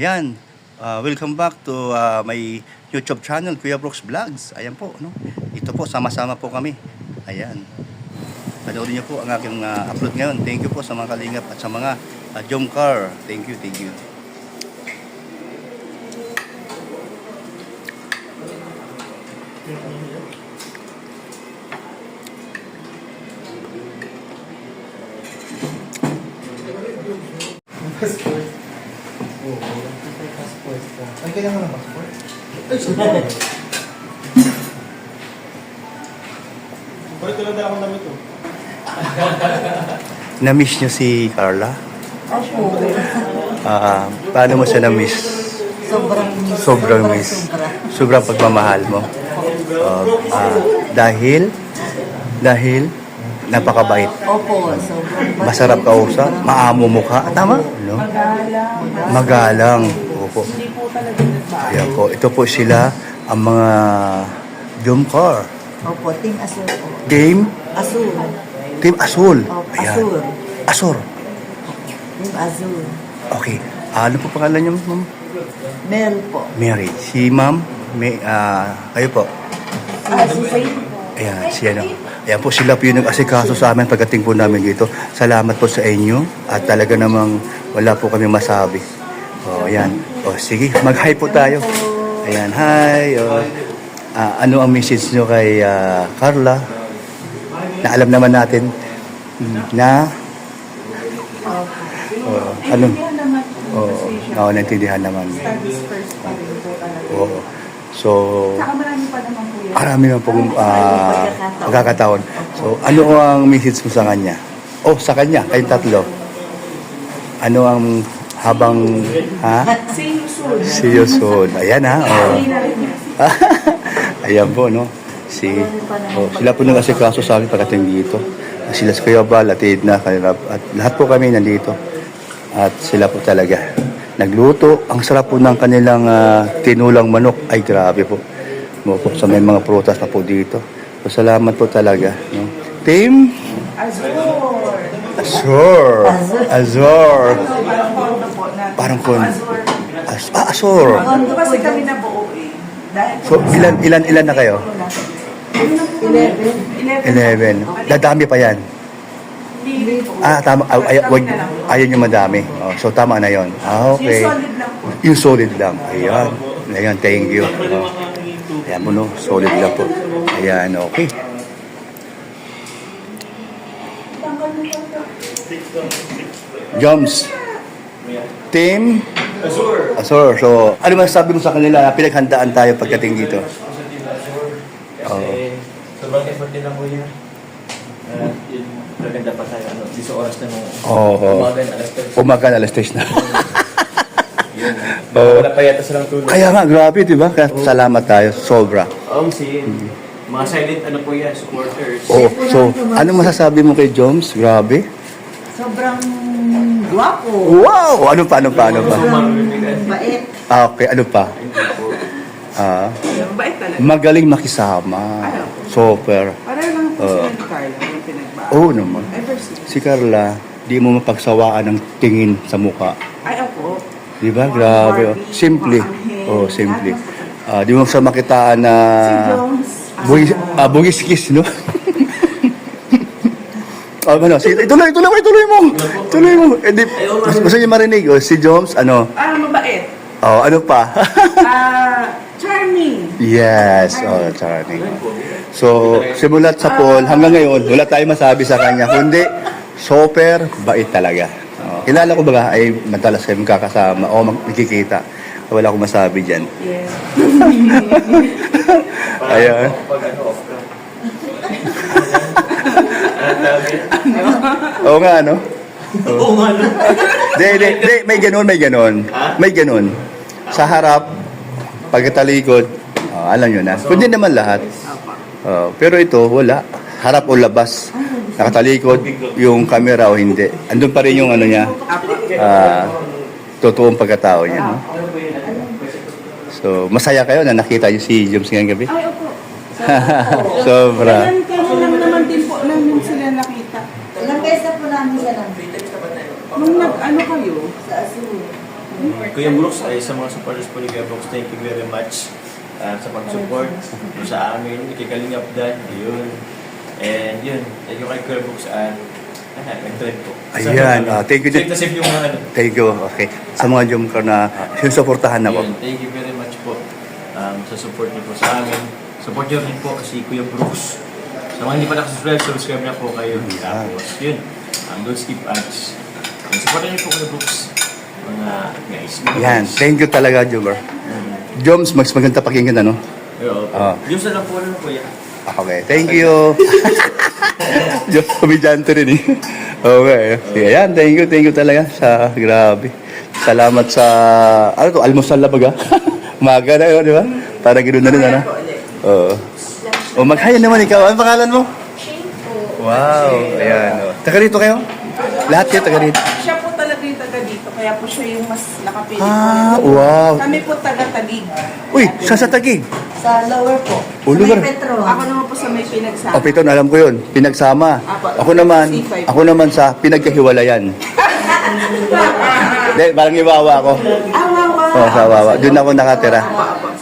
Ayan, welcome back to my YouTube channel, Kuya Brooks Vlogs. Ayan po, no? Ito po, sama-sama po kami. Ayan. Panoorin niyo po ang aking upload ngayon. Thank you po sa mga kalingap at sa mga Jomcar. Thank you, thank you. Passport. Oo. Passport ka. Ay, kailangan ng passport? Ay, sorry. Bakit tulad akong damit ko? Na-miss niyo si Carla? Opo. Paano mo siya na-miss? Sobrang miss. Sobrang pagmamahal mo. Dahil napakabait. Opo, sobrang Masarap kausap, maamo mukha. Tama? No? Magalang. Opo. Hindi po talaga nagbago. Ayan po. Ito po sila ang mga Jomcar. Opo, Team Azul po. Team Azul. Azul. Opo, Ayan. Azul. Azur. Team Azul. Okay. Ano po pangalan niyo, ma'am? Mel po. Mary. Si ma'am, kayo po. Si Faith po. Ayan, si ano. Ayan po, sila po yung nag-asikaso sa amin pagdating po namin dito. Salamat po sa inyo at talaga namang wala po kami masabi. O, ayan. O, sige, mag-hi po tayo. Ayan, hi. O, ano ang message nyo kay Carla? Na alam naman natin na ano? Naintindihan naman. Studies first pa rin po talaga. Oo. So, Saka marami pa naman po yan. marami na pong pagkakataon. So, ano ang message mo sa kanya? Oh, sa kanya, kayong tatlo. Ano ang habang, ha? See you soon. See you soon. Ayan ha. Oh. Ayan po, no? Sila po nag-asikaso sa amin pagdating dito. Sila si Kuya Bal at Edna, at lahat po kami nandito. At sila po talaga nagluto. Ang sarap po ng kanilang tinulang manok. Ay, grabe po. So, may mga prutas na po dito. So, salamat po talaga. No? Team? Azul. Azor. Parang kondo po na. Parang kon. Azul. Azor. Kondo kasi kami na buo eh. Dahil So, ilan na kayo? 11. 11. Dadami pa yan. Hindi po. Tama. Ayaw nyo madami. Oh, so, tama na yon. Okay. Yung solid lang po. Yung solid lang. Ayan. Ayan, thank you. Oh. Ayan mo, no? Solid lang po. Ayan, okay. Joms. Team Azur. So, ano masasabi mo sa kanila? Pinaghandaan tayo pagdating dito. Kasi sobrang effort din ako yan. Yun, maganda pa tayo. 10 oras na nung umaga na alas 3. Umaga na alas 3 na. Yun. Oo. Wala pa yata silang tulog. Kaya nga, grabe, di ba? Kaya salamat tayo. Sobra. Mga silent po yan, supporters. Oh, so, anong masasabi mo kay Joms? Grabe. Sobrang guwapo. Wow! Ano pa? Bait. Okay, ano pa? Bait talaga. Magaling makisama. Super. Pareho lang po sila ni Carla yung pinagbago. Oo naman. Ever since. Si Carla, di mo mapagsawaan ng tingin sa mukha. Ay, ako. Di ba? Grabe. Oh. Simple. Oh, simple. Di mo sa makitaan na Si Jones. bugis-kis, no? Ituloy mo. Hindi, gusto niyo marinig, si Jones, Mabait. ano pa? Charming. Yes, charming. So, simulat sa poll, hanggang ngayon, wala tayong masabi sa kanya, kundi, super bait talaga. Kilala ko ba ay madalas kayo magkakasama o magkikita. Wala akong masabi dyan. Yes. Ayan. Off ka. Oo nga, no? Oo nga no. May ganon. Sa harap, pagkatalikod, alam nyo na. Kundi naman lahat. Pero ito, wala. Harap o labas. Nakatalikod, yung camera o hindi. Andun pa rin yung niya, totoong pagkatao niya. No? So, masaya kayo na nakita niyo si Joms ngayong gabi? Ay, opo. Sobra. Kailan lang naman din po namin sila nakita. Ilang beses na po namin siya nandito. Nung nag-ano kayo? Sa Azul. Kuya Brooks, ay sa mga supporters po ni Kuya Brooks, thank you very much sa pag-support sa amin, kay Kalingap Dan, yun. And yun, thank you kay Kuya Brooks and nag-trend po. Ayan, thank you din. Safe na safe yung mga ano. Thank you. Okay. Sa mga Jomcar na sinusuportahan ako. Yun, thank you very much po sa support niyo po sa amin. Support niyo rin po si Kuya Brooks. Sa mga hindi pa nakasubscribe, subscribe na po kayo. Tapos yun, don't skip ads. Support niyo po Kuya Brooks. Mga guys. Yan, thank you talaga, Jomcar. Joms, mas maganda pakinggan, ano? Yung sa lang po ano Kuya. Okay, thank you. Diyos, komedyante rin eh. Okay. Sige, yan, thank you talaga sa, grabe. Salamat sa, ano to, almusal na baga? Umaga na yun, di ba? Para ganoon na rin, ano? Oo. O, maghayan naman ikaw. Ano pangalan mo? Wow, ayan. O. Taga rito kayo? Lahat kayo taga rito? Siya po talaga yung taga dito, kaya po siya yung mas nakapili. Ah, wow. Kami po taga-Taguig. Uy, sa Taguig? Sa lower po. O, Sa lugar. may Petro. Ako naman po sa may pinagsama. O, Piton, alam ko yun. Pinagsama. Ako naman sa pinagkahiwalayan. Hindi, parang iwawa ako. Oo, sa wawa. Doon ako nakatira.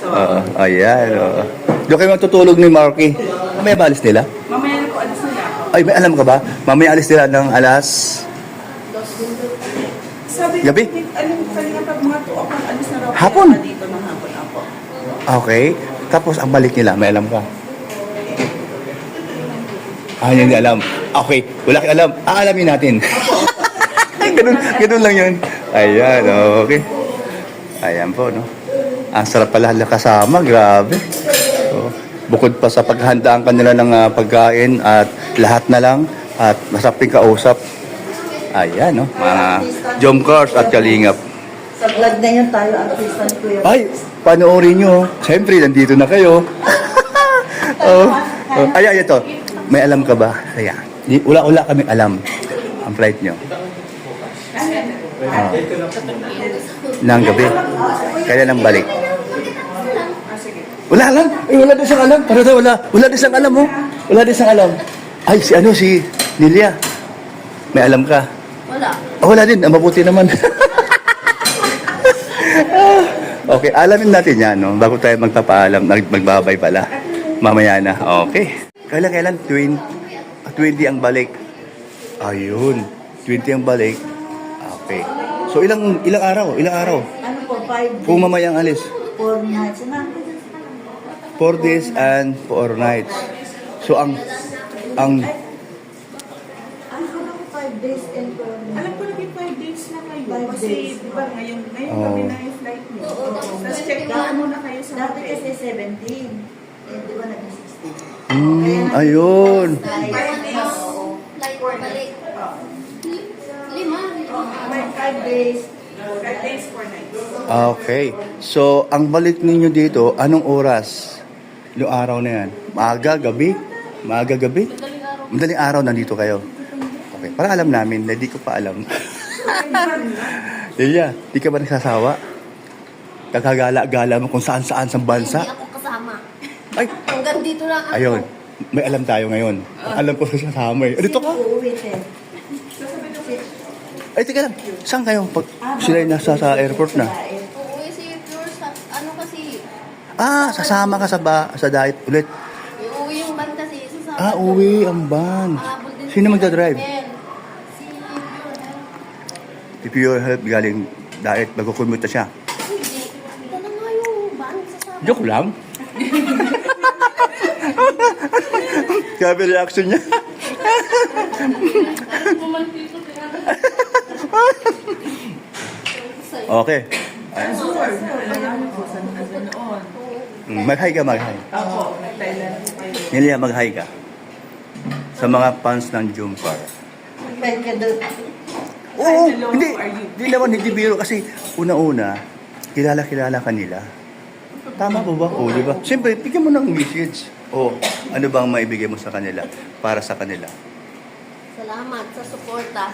Oo, ayan. Oo. Doon kayo matutulog ni Marky. Mamaya ba alis nila? Mamaya na po, alis nila ako. Ay, may alam ka ba? Mamaya alis nila ng alas... Sabi Gabi? kanina pag mga 2 o'clock, alis na raw. Hapon? Kaya dito ng hapon ako. Okay. Tapos ang balik nila, may alam ka? Ah, hindi alam. Okay, wala kang alam. Aalamin natin. ganun lang yun. Ayan, okay. Ayan po, no? Ang sarap pala kasama, grabe. So, bukod pa sa paghandaan kanila ng pagkain at lahat na lang at masarap din kausap. Ayan, no? Mga Jomcars at Kalingap. Sa vlog na yun tayo, artista ni Kuya. Ay, panoorin nyo. Siyempre, nandito na kayo. Ay, ito. May alam ka ba? Kaya, wala kami alam ang flight nyo. Nang gabi. Kaya nang balik. Wala lang. Ay, wala din siyang alam. Para wala. Wala din siyang alam, oh. Wala din siyang alam. Ay, si Nelia. May alam ka? Wala. Wala din. Mabuti naman. Okay, alamin natin yan, no? Bago tayo magpapaalam, magbabay pala. Mamaya na. Okay. Kailan? 20 ang balik. Ayun. 20 ang balik. Okay. So, ilang araw? Ano po, 5 days, Kung mamayang alis? 4 nights na. 4 days and 4 nights. So, ang Ano ko na 5 days and 4 nights. Alam ko naging 5 days na kayo. 5 Kasi, days. di ba, ngayon Oo. gabi na yung flight niyo. Tapos check down muna kayo sa Dati hotel. kasi 17. Eh, di ba naging 16? ayun. 5 days. Like, balik. Lima. May 5 days. 5 days, 4 nights. Okay. So, ang balik ninyo dito, anong oras? Yung araw na yan? Maaga, gabi? Madaling araw nandito kayo. Okay. Para alam namin, na di ko pa alam. Lilia, di ka ba nagsasawa? Kagagala-gala mo kung saan-saan sa bansa? Hindi ako kasama. Ay, Hanggang dito lang ako. ayun. May alam tayo ngayon. Alam ko sa kasama eh. Dito ka? Uuwi siya. Ay, teka lang. Saan kayo? Pag sila yung nasa sa airport na. Uuwi si Pure sa, ano kasi, Sasama ka sa diet ulit. uuwi yung van kasi sa Sabado. Uwi ang van. Mahabol din Sino si magdadrive? Mel. Si Pure Health. If you help galing diet, magkukumute siya. Hindi. Ito na nga yung van sa Sabado. Joke lang. Grabe reaction niya. Okay. Mag-hi ka, mag-hi. Ako, nag-Thailand po kayo. Nilia, mag-hi ka. Sa mga fans ng Jomcar. Thank you, Dad. Oo, Hello, hindi. how are you? Hindi naman, hindi biro. Kasi una-una, kilala ka nila. Tama po ba? O, di ba? Siyempre, bigyan mo ng message. O, ano bang maibigay mo sa kanila? Para sa kanila. Salamat sa suporta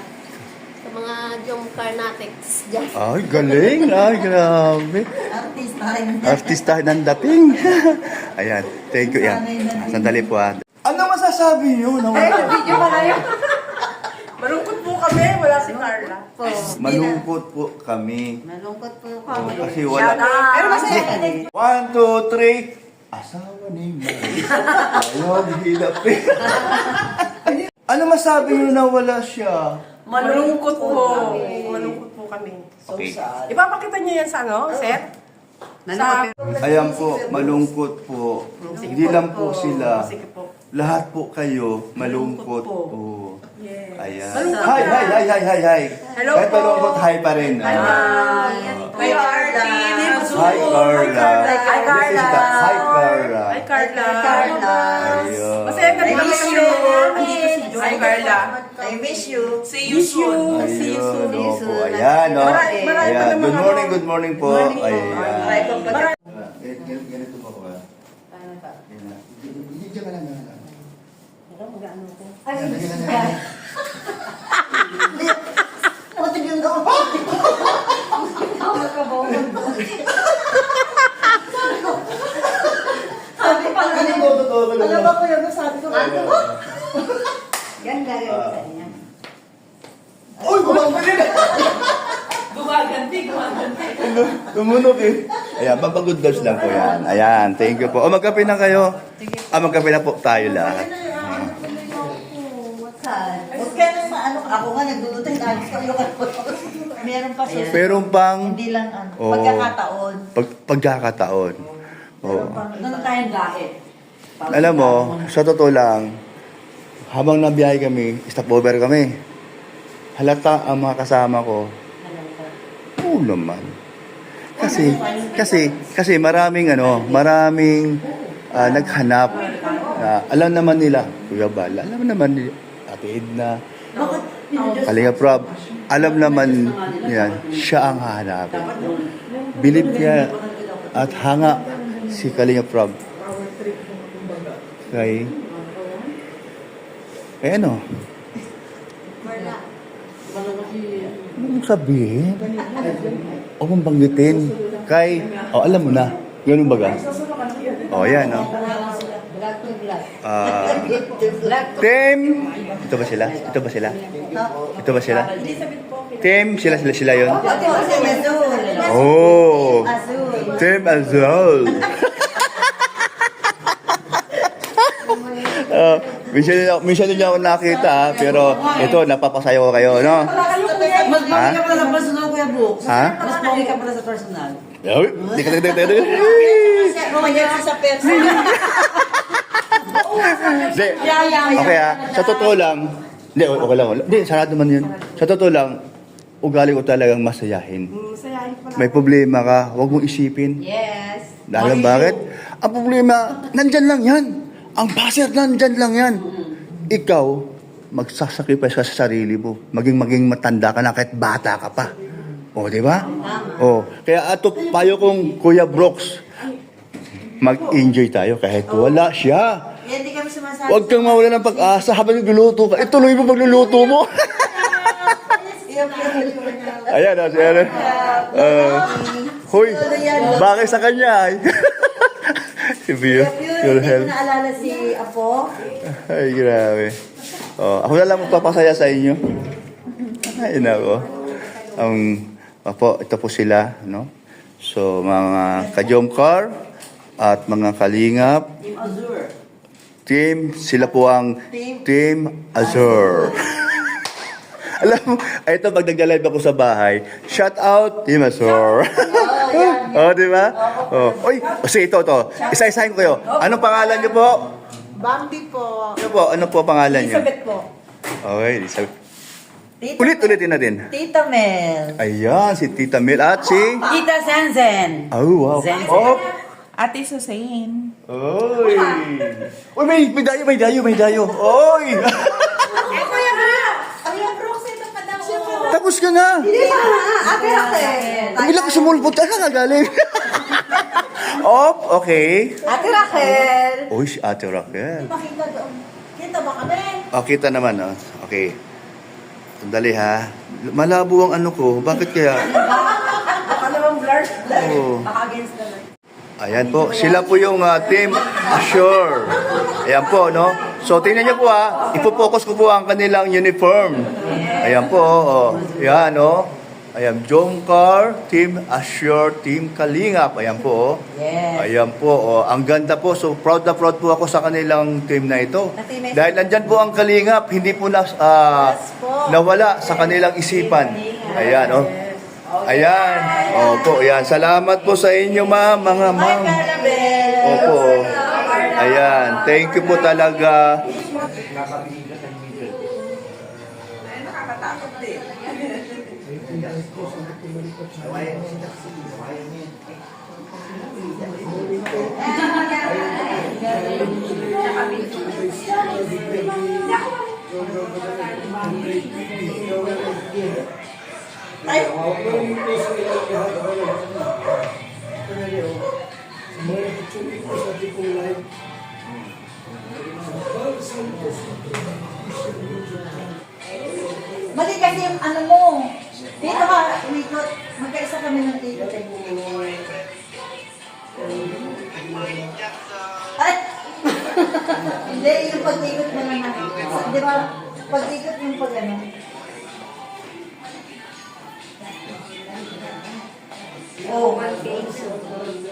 sa mga Jomcar Natics dyan. Ay, galing. Ay, grabe. Artista. Artista ng dating. Ayan, thank you. Yan. Sandali po, Ano masasabi niyo? Video pa kayo. Malungkot po kami, wala si Carla. Malungkot po kami. Malungkot po Oh, kami. kasi wala. Pero masaya kami. 1, 2, 3. Asawa ni Mary. Ayaw, hilap eh. Ano masabi nyo na wala siya? Malungkot po. Malungkot po kami. Okay. Ipapakita niyo yan sa ano, Seth? Sa... Ayan po, malungkot po. Hindi lang po sila. Sige po. Lahat po kayo malungkot Malungkot po. po. Yes. Ayan. Malungkot Hi, po. hi, hi, hi, hi, hi. Hello Kahit po. malungkot, hi pa rin. Hi, Carla. Hi, Carla. Hi, Carla. This is the- Hi, Carla. Hi, Carla. Ayun. Masaya kami kami kayo. Andito si Jo. Hi, Carla. I miss you. See you soon. See you soon. Ayun, opo. Ayan, no? Marami pa Ayan. namang Good morning po. Ayan. Marami- Ganito po ba? Hindi ka lang. Matigil ka ako. Sabi pa lang. Alam ba ko yun? Sabi ko. Yan gagawin ko sa inyo. Uy, bumabalik! Gumaganti. Tumunog eh. Ayan, papagood girls lang po yan. Ayan, thank you po. O, magkape na kayo. Magkape na po tayo lahat. Huwag kaya nang ano, ako nga nagluluto, hinagis ko yung ano. Meron pa siya. Pero pang Hindi lang ano, Oo. pagkakataon. pagkakataon. Oo. Doon tayong gahe. Alam mo, sa totoo lang, habang nabiyahe kami, stopover kami. Halata ang mga kasama ko. Oo naman. Kasi maraming naghanap. Alam naman nila, Kuya Bal, alam naman nila, Ate Edna, Kalinga Prab, alam naman yan, siya ang hahanapin. Bilib niya at hanga si Kalinga Prab. Kay ano? Anong sabihin? O mong banggitin? Alam mo na. Ganun baga? Yan, no? Tim! Ito ba sila? Tim, sila yun? Ate, kasi Azul. Oh! Azul. Tim Azul! Minsan din ako nakita, pero ito, napapasaya ko kayo, no? Mas pogi ka pala sa personal, Kuya Brooks. Ha? Mas pogi ka pala sa personal. Ay, teka. Royal sa person. Hindi. Okay sa totoo lang. Hindi, okay lang. Hindi, sarado man yun. Sa totoo lang, ugali ko talagang masayahin. Masayahin pala. May problema ka, huwag mong isipin. Yes. Dahil bakit? Ang problema, nandyan lang yan. Ang buzzer, nandyan lang yan. Ikaw, magsasacrifice ka sa sarili mo. Maging matanda ka na kahit bata ka pa. O, di ba? O, kaya ato payo kong Kuya Brooks, mag-enjoy tayo kahit wala siya. Hindi kami sumasabi. Huwag kang mawala ng pag-asa habang nagluluto ka. Ituloy mo pagluluto mo. Ayan, si Aaron. Hoy, bakit sa kanya? Si Bio. Pure, hindi ko naalala si Apo. Ay, grabe. Ako na lang magpapasaya sa inyo. Ay, nako. Ito po sila, no? So, mga ka-Jomcar at mga kalingap. Team Azure. Sila po ang Team Azure. Alam mo, ito pag nag-live ako sa bahay, shout out Team Azure. Di ba? Oy, sige, ito. Isa-isahin ko kayo. Anong pangalan niyo po? Bambi po. Ano po pangalan niyo? Elizabeth po. Okay, Elizabeth. Ulitin natin. Tita Mel. Ayan, si Tita Mel at si... Tita Zenzen. Oh, wow. Zen. Oh, Ate Susain. oy. Uy, may dayo. Oy. Tapos ka na. Ate Raquel. Ang bilang sumulpot ka kagaling. Okay. Ate Raquel. Uy, si Ate Raquel. Makita doon. Kita ba kami? Kita naman, Okay. Sandali ha. Malabo ang ano ko. Bakit kaya? Baka naman blur. Oo. Baka against the light. Ayan po. Sila po yung Team Assure. Ayan po, no? So, tingnan niyo po ipo-focus ko po ang kanilang uniform. Ayan po, Yan, Ayan, Jomcar, Team Assure, Team Kalingap. Ayan po, Yes. Ayan po, Ang ganda po. So, proud na proud po ako sa kanilang team na ito. Dahil nandyan po ang Kalingap, hindi po nawala sa kanilang isipan. Ayan, Ayan. Opo, ayan. Salamat po sa inyo, ma'am, mga ma'am. Opo. Ayan. Thank you po talaga. Mali kasi yung ano mo. Dito ka, umikot. Magkaisa kami ng ikot. Ay! Hindi, yung pag-ikot mo naman. Di ba, pag-ikot yung pag-ano. Oh.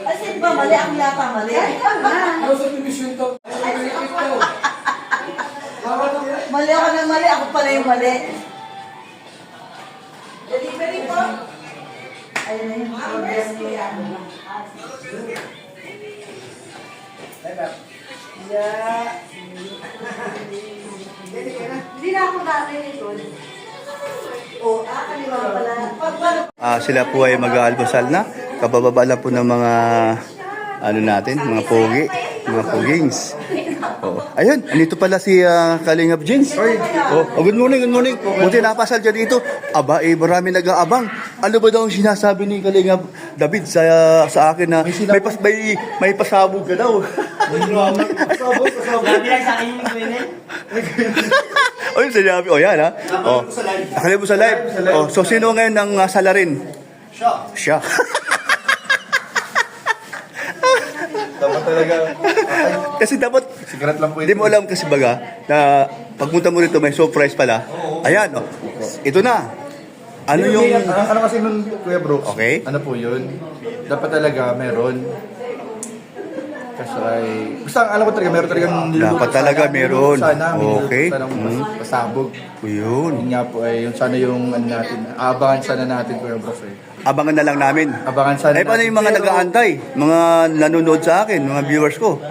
Kasi ba, mali ang yata, mali. Mali ako na mali, ako pala yung mali. Delivery po. Ayun na yung problem ko yan. Hindi na ako dati nito. Kaliwa pala. Sila po ay mag-aalmusal na. Kabababa lang po ng mga mga pogi, mga pogings. Ayun, andito pala si Kalingap Jens. Good morning, good morning. Buti napasal dyan dito. Aba, marami nag-aabang. Ano ba daw ang sinasabi ni Kalingap David sa akin na may pasabog ka daw? Sabi lang sa akin yung kwenen. Ayun, sinabi. Yan Nakalib mo sa live. So, sino ngayon ang salarin? Siya. Dapat talaga. Kasi dapat, Secret lang po hindi mo alam kasi baga, na pagpunta mo rito may surprise pala. Ayan, ito na. Ano yung... Ano kasi nun, Kuya Brooks? Okay. Ano po yun? Dapat talaga meron. Kasi ay... Basta alam ko talaga, meron talagang niluluto. Dapat talaga meron. Sana, may Okay. niluluto pasabog. Yun. Yun nga po ay, yun sana yung ano natin. Aabangan sana natin, Kuya Brooks. Abangan na lang namin. Abangan sana Paano yung mga nag-aantay? Mga nanonood sa akin, mga viewers ko.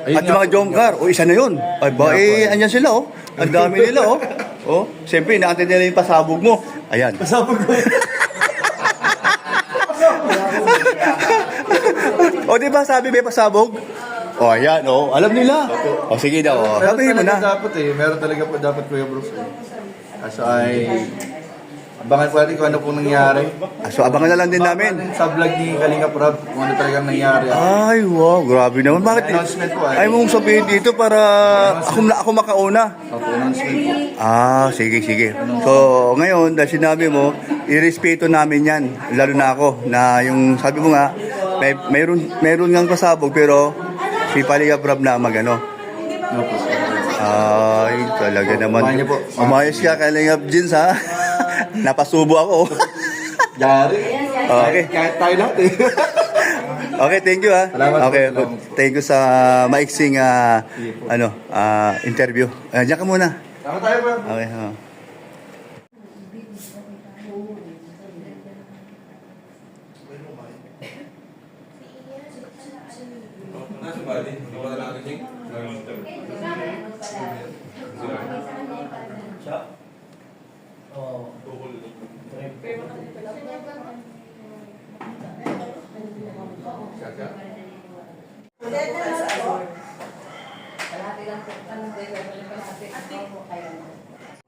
Ayun At nga yung mga po. Jomcar, isa na yun. Ay ba, andyan sila, Ang dami nila, Siyempre, inaantay nila yung pasabog mo. Ayan. Pasabog mo. Di ba sabi may pasabog? Ayan, alam nila. Sige daw, Meron sabihin mo talaga na. dapat meron talaga po dapat, Kuya Brooks. Kaso ay... Abangan po natin kung ano pong nangyari. So, abangan na lang din namin. Sa vlog ni Kalingap Rob, kung ano talagang nangyari. Ay, wow, grabe naman. Bakit? Announcement po, Ay mong sabihin dito para ako makauna. Opo, announcement po. Sige. So, ngayon, dahil sinabi mo, irespeto namin yan. Lalo na ako, na yung sabi mo nga, mayroon ngang pasabog, pero si Kalingap Rob na magano. Opo. Ay, talaga naman. Kumain niyo po. Umayos ka, Kalingap Jeans, ha? Napasubo ako. Yari. Okay. Kahit tayo lahat Okay, thank you, ha. Salamat po, Okay, salamat. thank you sa maiksing interview. Diyan ka muna. Tama tayo ba? Okay,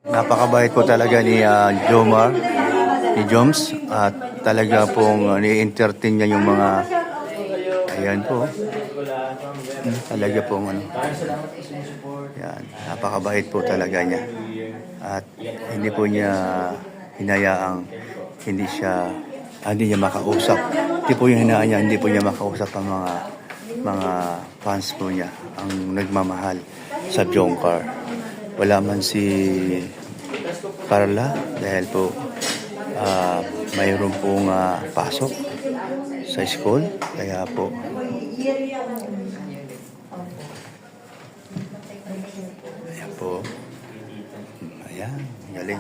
Napakabait po talaga ni Jomar, ni Joms, at talaga pong ni-entertain niya yung mga, ayan po, talaga pong yan, napakabait po talaga niya. At hindi po niya hinayaang hindi niya makausap. Hindi po yung hinayaan niya, hindi po niya makausap ang mga mga fans po niya ang nagmamahal sa Jomcar. Wala man si Carla dahil po mayroon pong pasok sa school. Kaya po ayan po. Ayan, galing.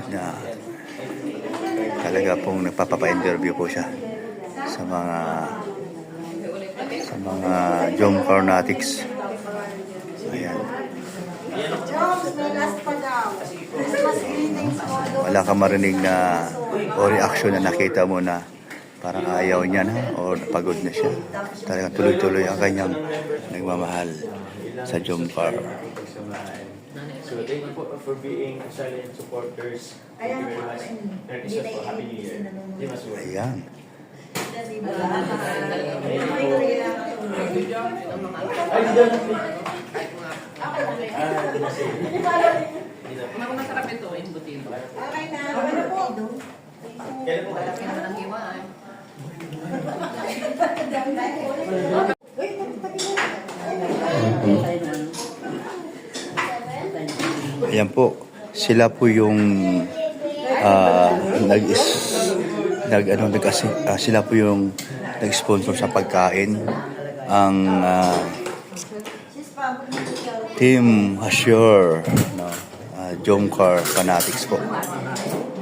Na talaga pong nagpapapa-interview po siya sa mga Jomcar Natics. Ayan. Wala ka marinig na o reaction na nakita mo na parang ayaw niya na o napagod na siya. Talagang tuloy-tuloy ang kanyang nagmamahal sa Jomcar. So thank you po for being silent supporters. Thank you very much. Merry Christmas po. Happy New Year. Di mas well. Ayan. Masarap ito, embutido. Kailan po? Ayan po. Sila po yung sila po yung nag-sponsor sa pagkain. Ang Team Assure, no? Jomcar Fanatics po.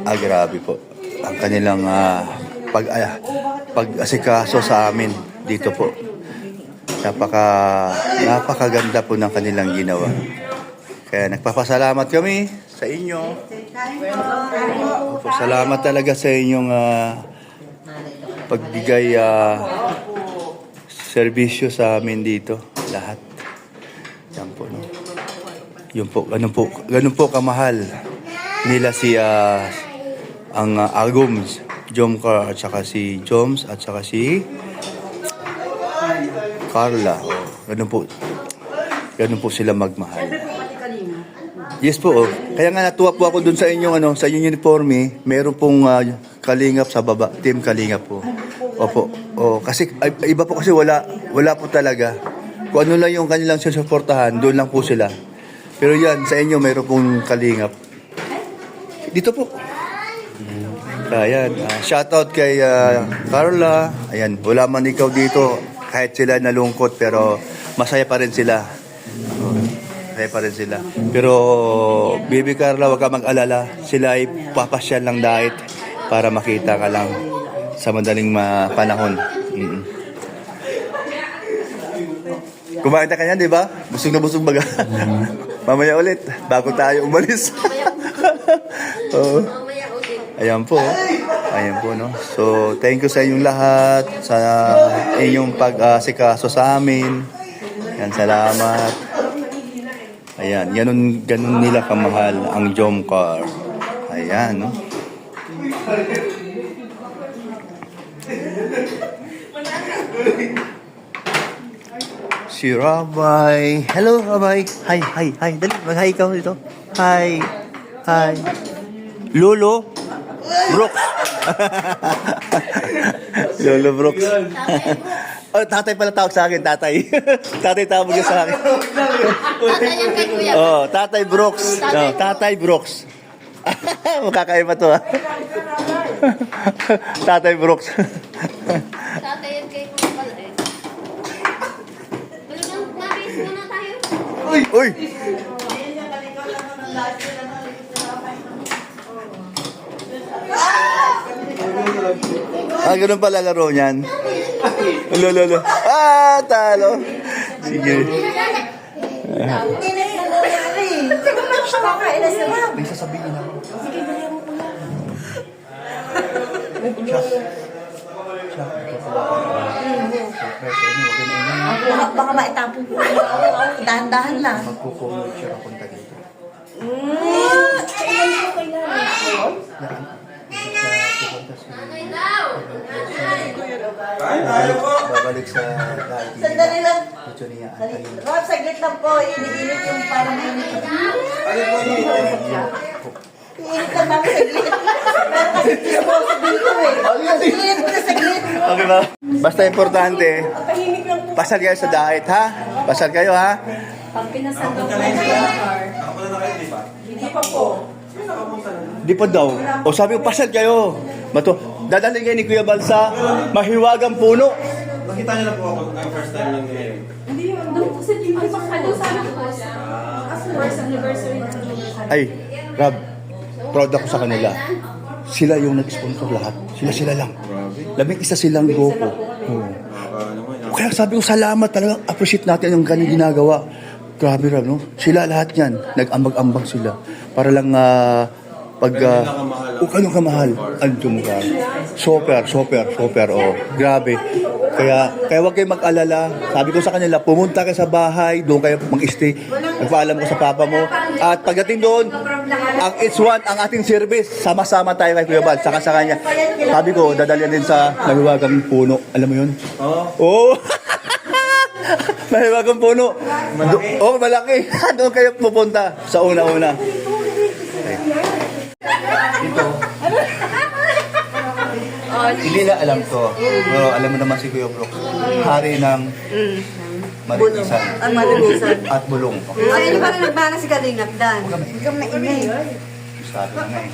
Grabe po. Ang kanilang pag-asikaso sa amin dito po. Napakaganda po ng kanilang ginawa. Kaya nagpapasalamat kami sa inyo. Salamat talaga sa inyong pagbigay serbisyo sa amin dito. Lahat. Yan po, no? Yun po, ganun po kamahal nila si ang Agoms, Jomcar at saka si Joms at saka si Carla. Ganun po sila magmahal. Yes po. Kaya nga natuwa po ako dun sa inyong sa inyong uniforme, meron pong kalingap sa baba, team kalingap po. Opo. Kasi iba po kasi wala po talaga. Kung ano lang yung kanilang susuportahan, doon lang po sila. Pero yan, sa inyo meron pong kalingap. Dito po. Ayan, shoutout kay Carla. Ayan, wala man ikaw dito, kahit sila nalungkot, pero masaya pa rin sila. Masaya pa rin sila. Pero, Baby Carla, huwag ka mag-alala. Sila ay papasyal lang dahit para makita ka lang sa madaling panahon. Kumain na kanya, di ba? Busog na busog baga. Mamaya ulit, bago tayo umalis. Oo. Ayan po. Ayan po, no? So, thank you sa inyong lahat, sa inyong pag-asikaso sa amin. Ayan, salamat. Ayan, ganun nila kamahal ang Jomcar. Ayan, no? Si Rabay. Hello, Rabay. Hi. Dali, mag-hi ka dito. Hi. Lolo Brooks. Lolo Brooks. Oh, tatay pala tawag sa akin, tatay. Tatay tawag niya sa akin. Tatay yan kay Kuya. Oh, Tatay Brooks. No, Tatay Brooks. Makakaiba to, ha? Tatay Brooks. Tatay yan kay Kuya pala eh. Mabis muna tayo. Uy! Ganun pala laro niyan. Lolo. Talo. Sige. May sasabihin ako. Baka maitapon ko. Dahan-dahan lang. Magkukumot siya kapunta dito. Babalik sa dati. Sandali lang. Ito niya. Rob, saglit lang po. Iniinit yung parang init. Iinit lang namin saglit. Pero kasi disposable ko eh. Iinit mo na saglit. Okay ba? Basta importante, pasal kayo sa diet, ha? Pasal kayo, ha? Pag pinasal daw po yung car. Di pa daw. O sabi ko, pasal kayo. Mato, dadalhin kayo ni Kuya Bal sa mahiwagang puno. Nakita niyo na po ako ang first time lang ngayon. Hindi yun. Doon po sa team. Ay, doon sana po. First anniversary. Ay, Rob, proud ako sa kanila. Sila yung nag-sponsor lahat. Sila lang. Labing-isa silang grupo. Oo. Kaya sabi ko, salamat talaga. Appreciate natin yung ganyan ginagawa. Grabe, Rob, no? Sila lahat yan. Nag-ambag-ambag sila. Para lang pag... anong kamahal? Anong ka? Super. Oh, grabe. Kaya huwag kayong mag-alala. Sabi ko sa kanila, pumunta ka sa bahay, doon kayo mag-stay. Nagpaalam ko sa papa mo. At pagdating doon, ang it's one, ang ating service, sama-sama tayo kay Kuya Bal, saka sa kanya. Sabi ko, dadalhin din sa mahiwagang puno. Alam mo yun? Oo. Oh. Mahiwagang puno. Oo, malaki. Doon kayo pupunta sa una-una. Dito. Hindi na alam to. Pero alam mo naman si Kuya Brooks. Hari ng marinisan. Ang malinisan. At bulong. Ay, di ba na nagbana si Kalingap Dan? Huwag kang maingay. Sabi nga eh.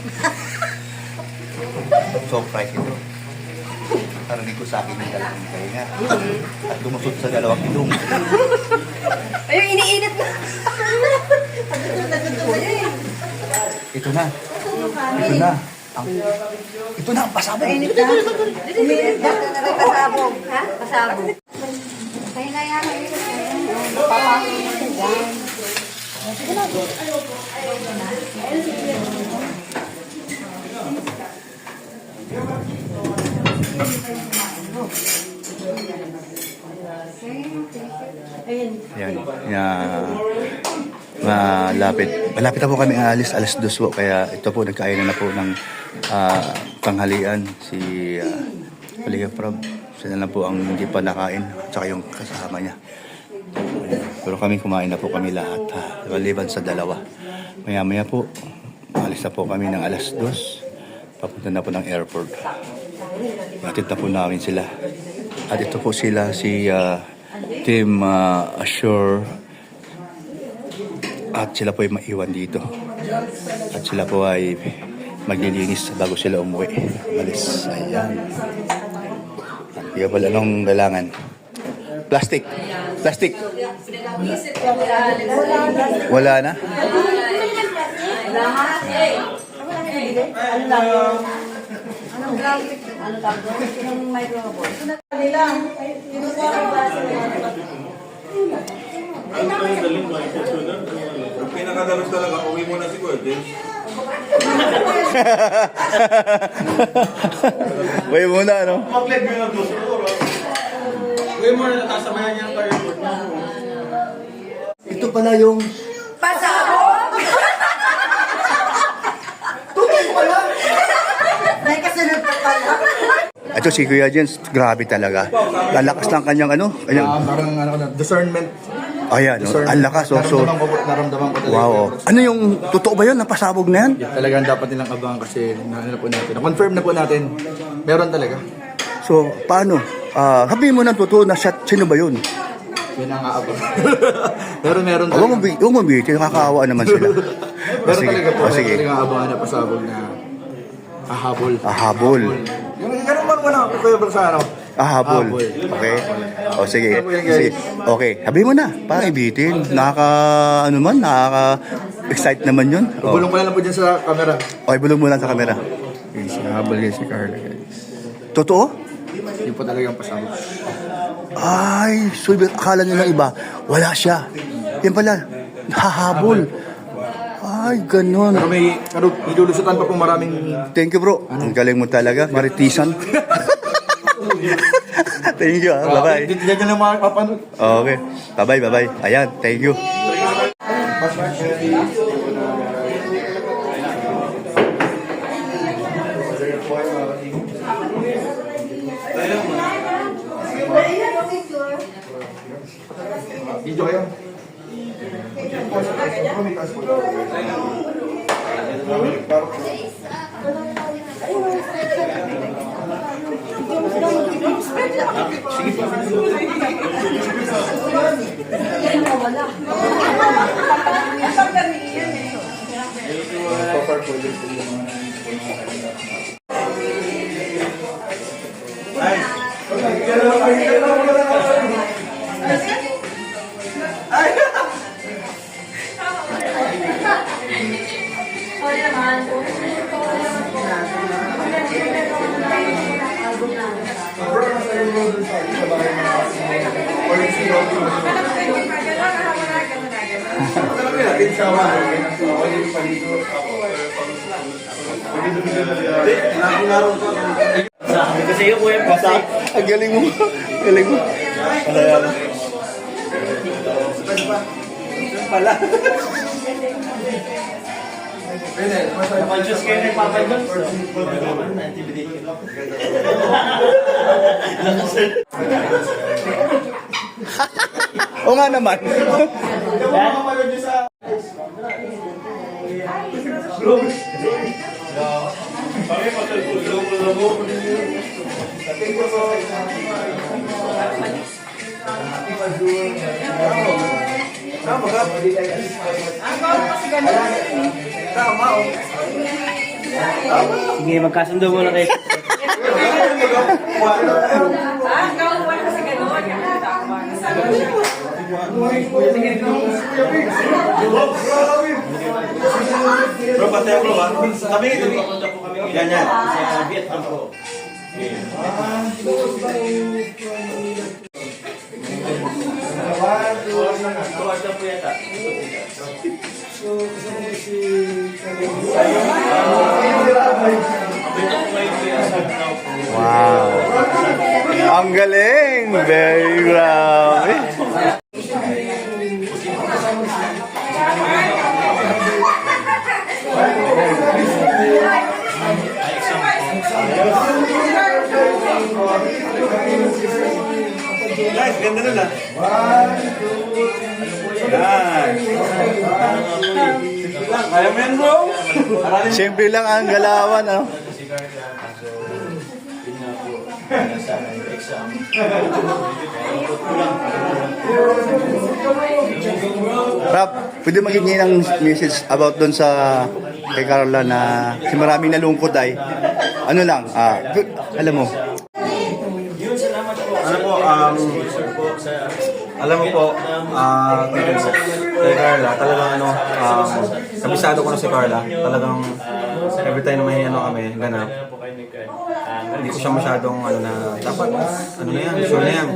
Surprise ito. Narinig ko sa akin yung talagang kaya at lumusot sa dalawang ilong. Ay, iniinit na. Ito na. Ito na ang pasabog. Init na. Umiinit na. Pasabog. Ha? Pasabog. Kaya na yan. Papasok mo siya dyan. Yan. Malapit na po kami alis, alas 2 po. Kaya ito po, nagkainan na po ng tanghalian si Kalinga Prab. Siya na lang po ang hindi pa nakain, at saka yung kasama niya. Pero kami kumain na po kami lahat, maliban sa dalawa. Maya-maya po, alis na po kami ng alas 2. Papunta na po ng airport. Hatid na po namin sila. At ito po sila, si Team Assure. At sila po ay maiwan dito. At sila po ay maglilinis bago sila umuwi. Malis. Ayan. Kaya pala anong kailangan? Plastic. Wala na? Anong graphic? Ano tawag doon? Yung microphone. Ang pinakadalos talaga, uwi mo na si Gordon. Uwi muna, ano? Mag-live mo na doon. Uwi mo na nakasamayan niya ang kayo. Ito pala yung... May kasunod pa pala. Ito si Kuya Jens, grabe talaga. Lalakas ng kanyang Parang discernment. Ayan, ang lakas. Naramdaman ko talaga. Wow. Ano yung, totoo ba yun? Napasabog na yan? Talagang dapat nilang abangan kasi na po natin. Na-confirm na po natin. Meron talaga. So, paano? Sabihin mo ng totoo na sino ba yun? Yun ang aabang. Pero meron Huwag talaga. mo bigay, nakakaawa naman sila. Meron talaga po. Sige. Talagang abangan na pasabog na ahabol. Ahabol. Yung ganun man muna, Kuya Bal, sa ano? Ahabol. Ahabol. Okay? O sige. Sige. Okay. Sabihin mo na. Para ibitin. Nakaka-excite naman yun. Bulong ko na lang po dyan sa camera. Okay, bulong mo lang sa camera. Ahabol guys si Carla guys. Totoo? Yun po talagang pasabog. Ay, so akala nyo ng iba, wala siya. Yan pala, hahabol. Ay, ganun. Pero ilulusutan pa po maraming... Thank you, bro. Ang galing mo talaga. Maritisan. Thank you, bye-bye. Hindi nyo lang makapanood. Okay. Bye-bye. Ayan, thank you. Video kayo. Sabi ko sa iyo, Kuya Brooks. Ang galing mo. Galing mo. Ayan. Conscious kayo ng Papa John's. Intimidate ka. O nga naman. Sige, magkasundo muna kayo. Bro, pati ako bro ha. Tabi. Yan yan. Sa Vietnam po. Tuwas na po yata. Wow. Ang galing. Very grabe. Guys, ganda nun ah. Yan. Kaya mo yan bro? Simple lang ang galawan. Ano? Rap, pwede magiging ng message about doon sa kay Carla na si maraming nalungkot ay ano lang, alam mo. Ano po, alam mo po, kay Carla, talagang ano, kabisado ko na si Carla. Talagang every time na may ano kami, ganap. Hindi ko siya masyadong ano na, dapat, ano na yan, sure na yan.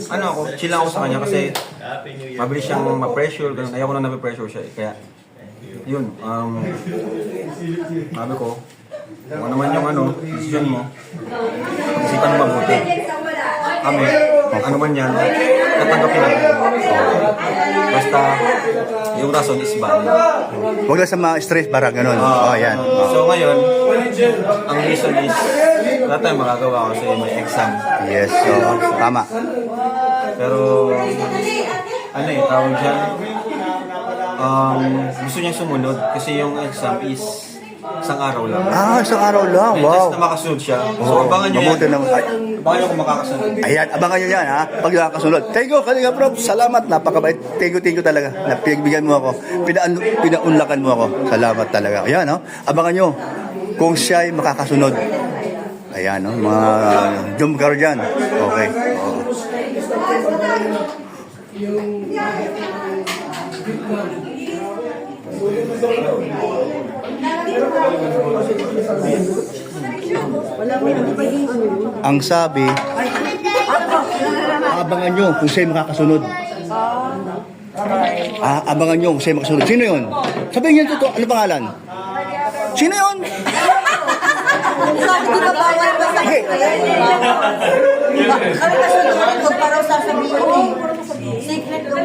Ano ako, chill lang ako sa kanya kasi mabilis siyang ma-pressure, ganun. Ayaw ko na na-pressure siya, kaya yun, sabi ko, kung ano man yung ano, decision mo, pag-isipan mo mabuti. Kami, ano man yan, tatanggapin natin. Basta, yung rason is valid. Huwag lang sa mga stress, parang ganun. Yan. So ngayon, ang reason is, wala tayong magagawa kasi may exam. Yes, so, tama. Pero, ano eh, tawag dyan, gusto niyang sumunod kasi yung exam is isang araw lang. Isang araw lang. And Wow. just na makasunod siya. So, abangan nyo yan. Mabuti naman. Abangan nyo kung makakasunod. Ayan, abangan nyo yan ha. Pag nakakasunod. Thank you, Kalinga Prof. Salamat. Napakabait. Thank you talaga. Pinagbigyan mo ako. Pinaunlakan mo ako. Salamat talaga. Ayan, no? Abangan nyo kung siya ay makakasunod. Ayan, no? Mga jumgar dyan. Okay. Ang sabi, abangan nyo kung siya'y makakasunod. Abangan nyo kung siya'y makakasunod. Sino yun? Sabihin niyo totoo. Ano pangalan? Sino yun? Sabi ko ba bawal ba sa Hey. Ano kasi ko para sasabihin eh. Secret ko.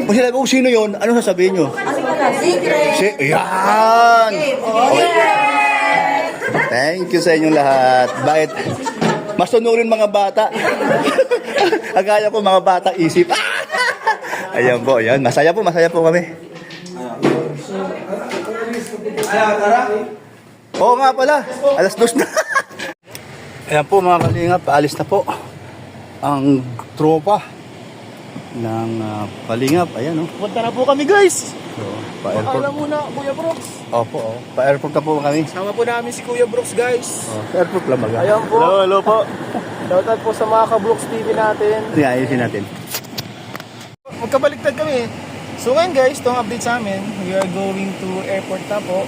Kung sinabi ko sino yun, ano sasabihin nyo? Secret. Ayan! Okay. Thank you sa inyong lahat. Bakit? Masunurin mga bata. Agaya ko mga bata isip. Ayan po, ayan. Masaya po kami. Oo nga pala, 2:00 na. Ayan po mga kalingap, paalis na po. ang tropa ng Kalingap. Ayan, oh. Punta na po kami guys! So, pa-airport. Paalam muna, Kuya Brooks. Opo, oh. Pa-airport na po kami. Sama po namin si Kuya Brooks guys. Oh, sa airport lang baga. Ayan po. Hello po. Shoutout po sa mga ka-Brooks TV natin. Ayusin natin. Magkabaliktad kami. So ngayon guys, itong update sa amin, we are going to airport na po.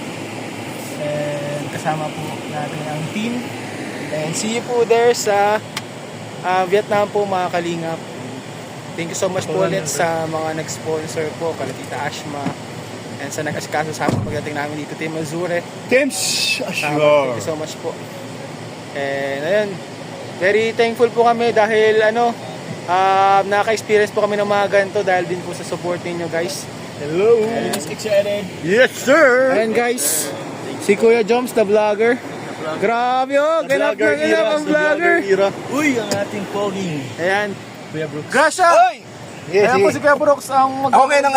And kasama po natin ang team. And see you po there sa Vietnam po mga Kalingap. Thank you so much po ulit sa mga nag-sponsor po, kala Tita Ashma. And sa nag-asikaso sa amin pagdating namin dito, Team Azure. Teams, Thank you so much po. And ayun, very thankful po kami dahil naka-experience po kami ng mga ganito dahil din po sa support ninyo guys. Hello! And excited. Yes, sir! Ayan guys, si Kuya Joms, the vlogger. Grabe oh, ganap ang vlogger. Uy, ang ating poging. Ayan, Kuya Brooks. Grasha! Yes, Ayan po si Kuya Brooks ang ako ngayon ng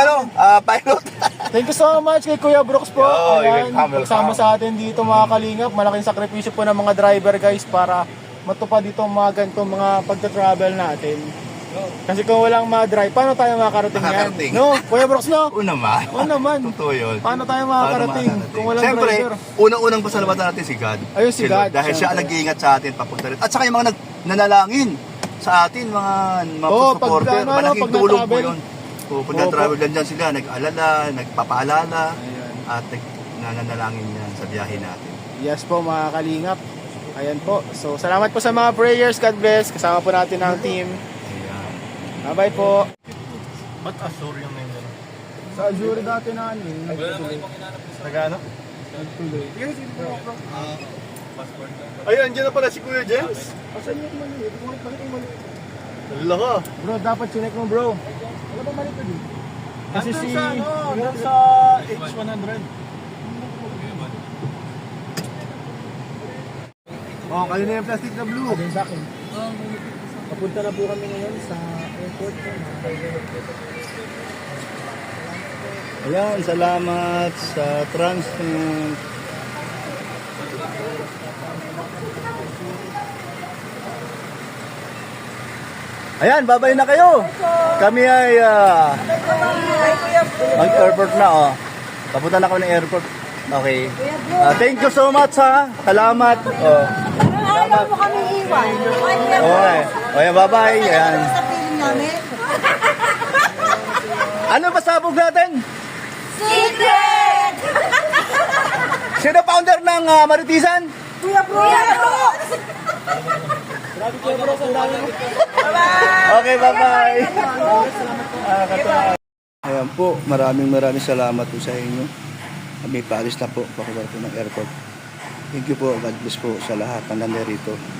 pilot. Thank you so much kay Kuya Brooks po. Yo, Ayan, welcome. pagsama sa atin dito mga Kalingap. Malaking sakripisyo po ng mga driver guys para matupad dito mga ganitong mga pagta-travel natin. Kasi kung walang ma-drive, paano tayo makakarating yan? Makakarating. No, Kuya Brooks no? Oo naman. Oo naman. Totoo yun. Paano tayo makakarating kung walang Siyempre, driver? unang-unang pasalamatan natin si God. Ayun, si God, Dahil siya ang siyempre. nag-iingat sa atin papunta rin. At saka yung mga nanalangin sa atin, mga Oo, supporter. pag Malaking pag tulong po na-travel. yun. So, pag na-travel dyan sila, nag-alala, nagpapaalala, at nananalangin yan sa biyahe natin. Yes po mga Kalingap. Ayan po. So salamat po sa mga prayers. God bless. Kasama po natin ang team. Ayan. Bye-bye po. Ba't Azure yung name nila? Sa Azure dati na ano eh. Nagano? Nagtuloy. Ay, andyan na pala si Kuya James. Asan yung maliit? Bakit yung maliit? Wala ka. Bro, dapat chinek mo bro. Wala ba maliit din? Kasi si... Meron sa H100. Oh, kayo na yung plastic na blue. Sabi sa akin. Papunta na po kami ngayon sa airport po. Ayan, salamat sa Transnet. Ayan, babay na kayo. Kami ay mag-airport na, oh. Papunta na kami ng airport. Okay. Thank you so much, ha. Salamat. Oh. Ayaw mo kami iwan. Okay. Ayan, bye-bye. Ayan. Sa piling namin. Ano ba sabog natin? Secret! Sino founder ng Maritisan? Kuya Brooks! Grabe Kuya Brooks, ang dami mo. Okay, bye-bye. Ayan po, maraming salamat po sa inyo. Kami paalis na po, pakuha po ng airport. Thank you po, God bless po sa lahat ng nandirito.